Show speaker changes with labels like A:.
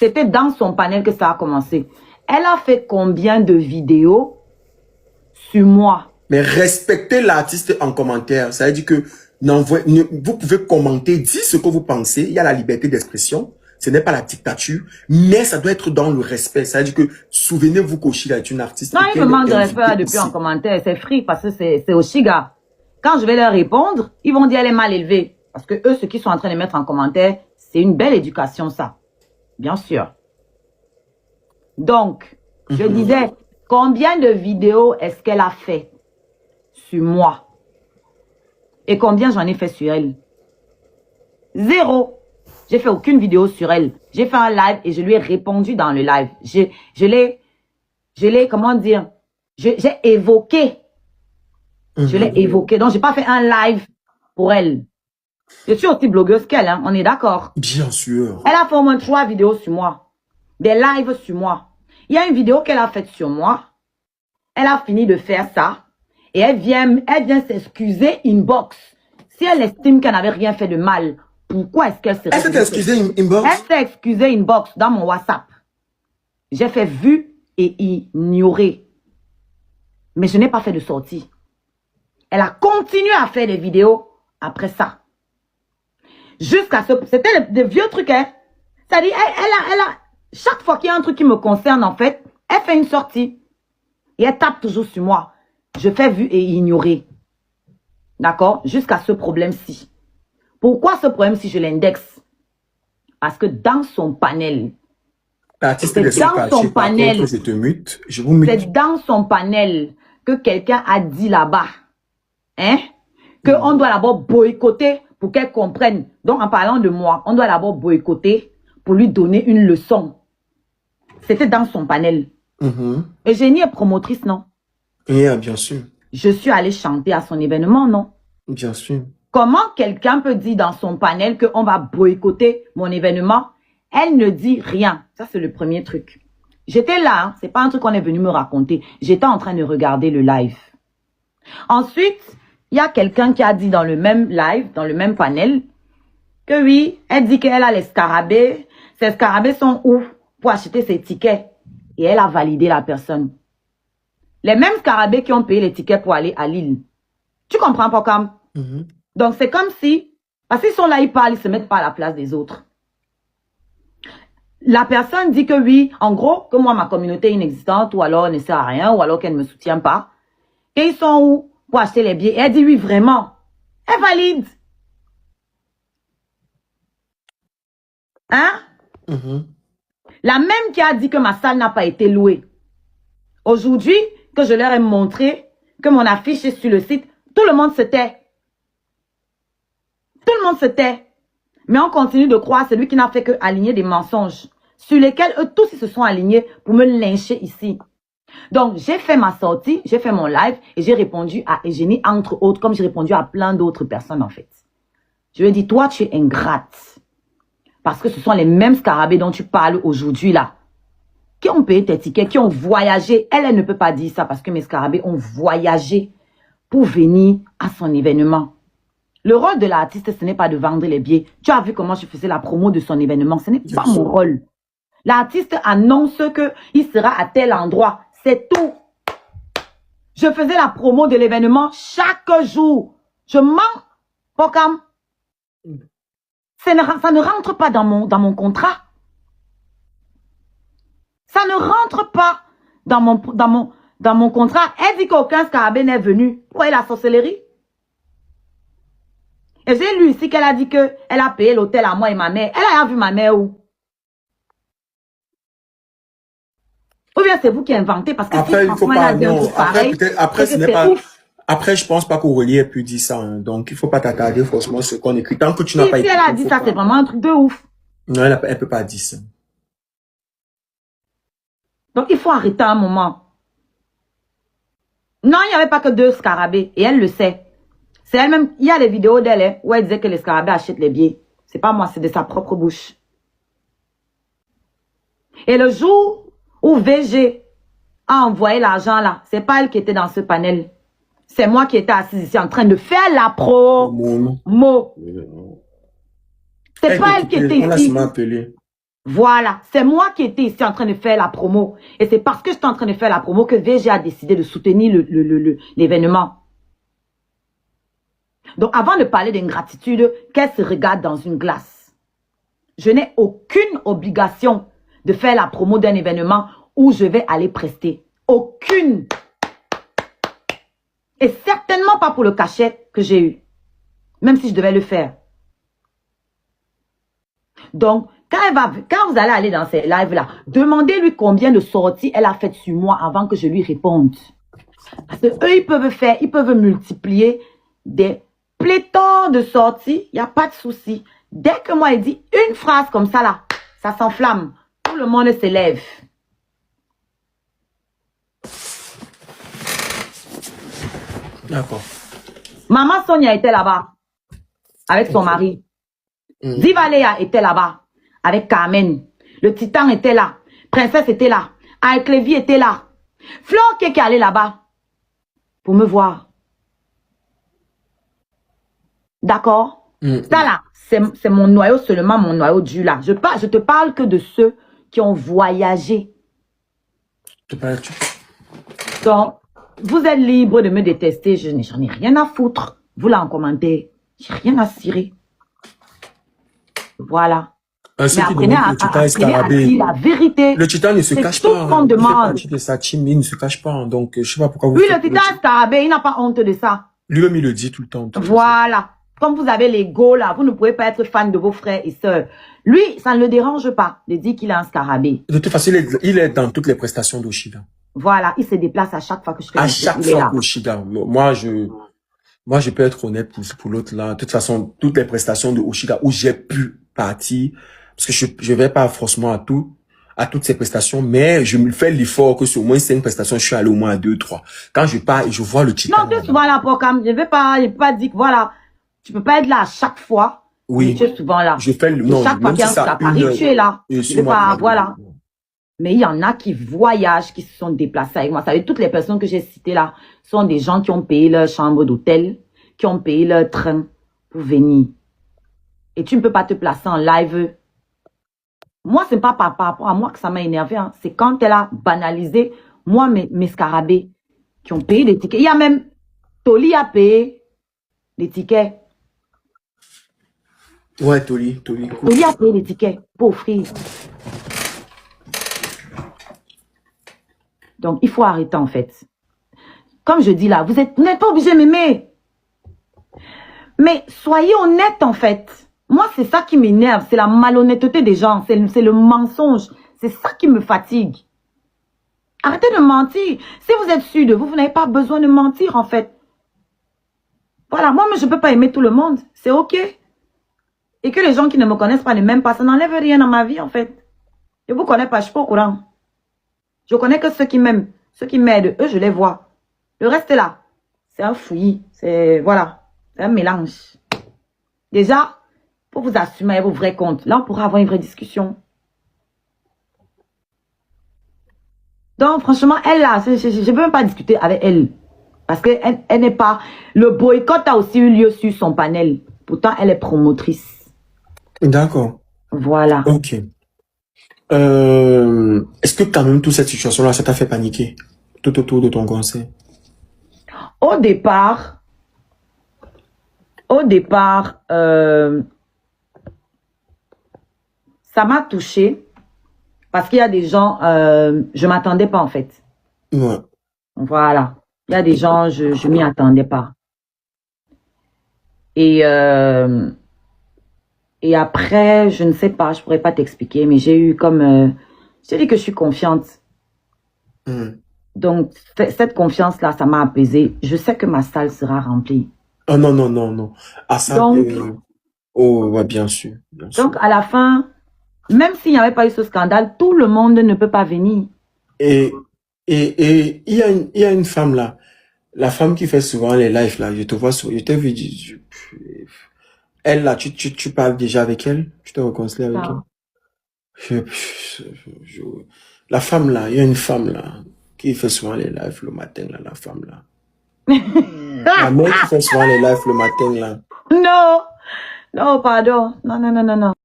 A: C'était dans son panel que ça a commencé. Elle a fait combien de vidéos sur moi?
B: Mais respectez l'artiste en commentaire. Ça veut dire que vous pouvez commenter, dire ce que vous pensez. Il y a la liberté d'expression. Ce n'est pas la dictature, mais ça doit être dans le respect. Ça veut dire que, souvenez-vous qu'Oshiga est une artiste.
A: Non, il me manque de respect depuis en commentaire. C'est free parce que c'est Oshiga. Quand je vais leur répondre, ils vont dire elle est mal élevée. Parce que eux, ceux qui sont en train de mettre en commentaire, c'est une belle éducation, ça. Bien sûr. Donc, je disais, combien de vidéos est-ce qu'elle a fait sur moi? Et combien j'en ai fait sur elle? 0. J'ai fait aucune vidéo sur elle. J'ai fait un live et je lui ai répondu dans le live. Je l'ai, comment dire, j'ai évoqué. Je l'ai évoqué. Donc, j'ai pas fait un live pour elle. Je suis aussi blogueuse qu'elle, hein, on est d'accord.
B: Bien sûr.
A: Elle a fait au moins 3 vidéos sur moi. Des lives sur moi. Il y a une vidéo qu'elle a faite sur moi. Elle a fini de faire ça. Et elle vient s'excuser inbox. Si elle estime qu'elle n'avait rien fait de mal, pourquoi est-ce qu'elle
B: Elle s'est excusée inbox?
A: Elle s'est excusée inbox dans mon WhatsApp. J'ai fait vu et ignorer. Mais je n'ai pas fait de sortie. Elle a continué à faire des vidéos après ça. Jusqu'à ce... C'était des vieux trucs, hein. C'est-à-dire, elle a... Chaque fois qu'il y a un truc qui me concerne, en fait, elle fait une sortie. Et elle tape toujours sur moi. Je fais vu et ignorer. D'accord? Jusqu'à ce problème-ci. Pourquoi ce problème-ci, je l'indexe? Parce que dans son panel...
B: L'artiste est dans son panel. Je te mute. Je vous mute.
A: C'est dans son panel que quelqu'un a dit là-bas. Hein? Qu'on doit d'abord boycotter pour qu'elle comprenne. Donc, en parlant de moi, on doit d'abord boycotter pour lui donner une leçon. C'était dans son panel. Eugénie est promotrice, non?
B: Yeah, bien sûr.
A: Je suis allée chanter à son événement, non?
B: Bien sûr.
A: Comment quelqu'un peut dire dans son panel qu'on va boycotter mon événement? Elle ne dit rien. Ça, c'est le premier truc. J'étais là, hein? C'est pas un truc qu'on est venu me raconter. J'étais en train de regarder le live. Ensuite, il y a quelqu'un qui a dit dans le même live, dans le même panel, que oui, elle dit qu'elle a les scarabées. Ces scarabées sont où pour acheter ses tickets? Et elle a validé la personne. Les mêmes scarabées qui ont payé les tickets pour aller à Lille. Tu comprends pas comme? Donc, c'est comme si, parce qu'ils sont là, ils parlent, ils se mettent pas à la place des autres. La personne dit que oui, en gros, que moi, ma communauté est inexistante, ou alors elle ne sert à rien, ou alors qu'elle ne me soutient pas. Et ils sont où pour acheter les billets? Et elle dit oui, vraiment. Elle valide. Hein? La même qui a dit que ma salle n'a pas été louée. Aujourd'hui, que je leur ai montré que mon affiche est sur le site, tout le monde se tait. Tout le monde se tait. Mais on continue de croire celui qui n'a fait que aligner des mensonges sur lesquels eux tous ils se sont alignés pour me lyncher ici. Donc, j'ai fait ma sortie, j'ai fait mon live et j'ai répondu à Eugénie, entre autres, comme j'ai répondu à plein d'autres personnes en fait. Je lui ai dit, toi, tu es ingrate. Parce que ce sont les mêmes scarabées dont tu parles aujourd'hui là. Qui ont payé tes tickets, qui ont voyagé. Elle ne peut pas dire ça parce que mes scarabées ont voyagé pour venir à son événement. Le rôle de l'artiste, ce n'est pas de vendre les billets. Tu as vu comment je faisais la promo de son événement. Ce n'est pas mon rôle. L'artiste annonce qu'il sera à tel endroit. C'est tout. Je faisais la promo de l'événement chaque jour. Je mens. Pokam. Ça ne rentre pas dans mon contrat. Ça ne rentre pas dans mon contrat. Elle dit qu'aucun scarabée n'est venu. Où est la sorcellerie? Et j'ai lu ici qu'elle a dit qu'elle a payé l'hôtel à moi et ma mère. Elle a vu ma mère où? Ou bien c'est vous qui inventez parce que
B: après,
A: si
B: il faut pas, non.
A: Après,
B: ce n'est pas... Après, je pense pas qu'Aurélie ait pu dire ça. Hein. Donc, il faut pas t'attarder forcément sur ce qu'on écrit. Tant que tu n'as pas écrit.
A: Si elle a dit ça, c'est vraiment un truc de ouf.
B: Non, elle peut pas dire ça.
A: Donc, il faut arrêter un moment. Non, il n'y avait pas que 2 scarabées. Et elle le sait. C'est elle-même. Il y a des vidéos d'elle où elle disait que les scarabées achètent les billets. C'est pas moi, c'est de sa propre bouche. Et le jour où VG a envoyé l'argent là, c'est pas elle qui était dans ce panel. C'est moi qui étais assise ici en train de faire la promo. C'est pas elle qui était ici. Voilà, c'est moi qui étais ici en train de faire la promo. Et c'est parce que j'étais en train de faire la promo que VG a décidé de soutenir l'événement. Donc, avant de parler d'ingratitude, qu'elle se regarde dans une glace. Je n'ai aucune obligation de faire la promo d'un événement où je vais aller prester. Aucune. Et certainement pas pour le cachet que j'ai eu. Même si je devais le faire. Donc, quand vous allez aller dans ces lives-là, demandez-lui combien de sorties elle a faites sur moi avant que je lui réponde. Parce que eux, ils peuvent multiplier des pléthores de sorties. Il n'y a pas de souci. Dès que moi, il dit une phrase comme ça, là, ça s'enflamme. Tout le monde s'élève.
B: D'accord.
A: Maman Sonia était là-bas avec son mari. Diva Léa était là-bas avec Carmen. Le Titan était là. Princesse était là. Alclévie était là. Flore qui est allée là-bas pour me voir. D'accord? Ça là, c'est mon noyau seulement, mon noyau dur là. Je te parle que de ceux qui ont voyagé. Donc, vous êtes libre de me détester. J'en ai rien à foutre. Vous là en commentaire. J'ai rien à cirer. Voilà. Mais apprenez à dire la vérité.
B: Le titan ne se cache pas.
A: Tout ce qu'on demande.
B: Il ne se cache pas. Donc, je sais pas pourquoi vous...
A: Oui, le titan scarabée, il n'a pas honte de ça.
B: Lui-même, il le dit tout le temps.
A: Voilà. Comme vous avez l'ego là, vous ne pouvez pas être fan de vos frères et sœurs. Lui, ça ne le dérange pas de dire qu'il a un scarabée.
B: De toute façon, il est dans toutes les prestations d'Oshida.
A: Voilà, il se déplace à chaque fois que je fais.
B: À chaque fois qu'Oshida. Moi, je peux être honnête pour l'autre là. De toute façon, toutes les prestations de Oshida où j'ai pu partir, parce que je vais pas forcément à toutes ces prestations, mais je me fais l'effort que sur au moins 5 prestations, je suis allé au moins à 2, 3. Quand je pars et je vois le titan.
A: Non, tu es souvent là pour quand je vais pas dire que voilà, tu peux pas être là à chaque fois.
B: Oui.
A: Mais tu es souvent là.
B: Je fais le, non,
A: chaque fois qu'il y a un Paris, tu es là. Je vais pas, voilà. Mais il y en a qui voyagent, qui se sont déplacés avec moi. Vous savez, toutes les personnes que j'ai citées là sont des gens qui ont payé leur chambre d'hôtel, qui ont payé leur train pour venir. Et tu ne peux pas te placer en live. Moi, ce n'est pas par rapport à moi que ça m'a énervé. Hein. C'est quand elle a banalisé, moi, mes scarabées qui ont payé des tickets. Il y a même Toli a payé les tickets.
B: Ouais, Toli.
A: Toli a payé les tickets pour offrir. Donc, il faut arrêter en fait. Comme je dis là, vous n'êtes pas obligé de m'aimer. Mais soyez honnête en fait. Moi, c'est ça qui m'énerve. C'est la malhonnêteté des gens. C'est le mensonge. C'est ça qui me fatigue. Arrêtez de mentir. Si vous êtes sûr de vous, vous n'avez pas besoin de mentir en fait. Voilà, moi, je ne peux pas aimer tout le monde. C'est OK. Et que les gens qui ne me connaissent pas ne m'aiment pas, ça n'enlève rien dans ma vie en fait. Je ne vous connais pas, je ne suis pas au courant. Je connais que ceux qui m'aiment, ceux qui m'aident, eux, je les vois. Le reste est là. C'est un fouillis. C'est, voilà, c'est un mélange. Déjà, pour vous assumer vos vrais comptes, là, on pourra avoir une vraie discussion. Donc, franchement, elle, là, je ne peux même pas discuter avec elle. Parce qu'elle n'est pas... Le boycott a aussi eu lieu sur son panel. Pourtant, elle est promotrice.
B: D'accord.
A: Voilà.
B: Ok. Est-ce que quand même toute cette situation-là, ça t'a fait paniquer tout autour de ton conseil?
A: Au départ, ça m'a touché parce qu'il y a des gens, je m'attendais pas en fait.
B: Ouais.
A: Voilà. Il y a des gens, je m'y attendais pas. Et après, je ne sais pas, je pourrais pas t'expliquer, mais j'ai eu comme... je te dis que je suis confiante. Donc, cette confiance-là, ça m'a apaisée. Je sais que ma salle sera remplie.
B: Oh non, non, non, non. Ah, ça...
A: Donc,
B: oh, ouais, bien sûr, bien sûr.
A: Donc, à la fin, même s'il n'y avait pas eu ce scandale, tout le monde ne peut pas venir.
B: Et il y a une femme là, la femme qui fait souvent les lives là, je te vois sur... Je t'ai vu... Elle, là, tu parles déjà avec elle? Tu te réconcilies avec elle? La femme, là, il y a une femme, là, qui fait souvent les lives le matin, là, la femme, là. La mère qui fait souvent les lives le matin, là.
A: Non! Non, pardon. Non, non, non, non, non.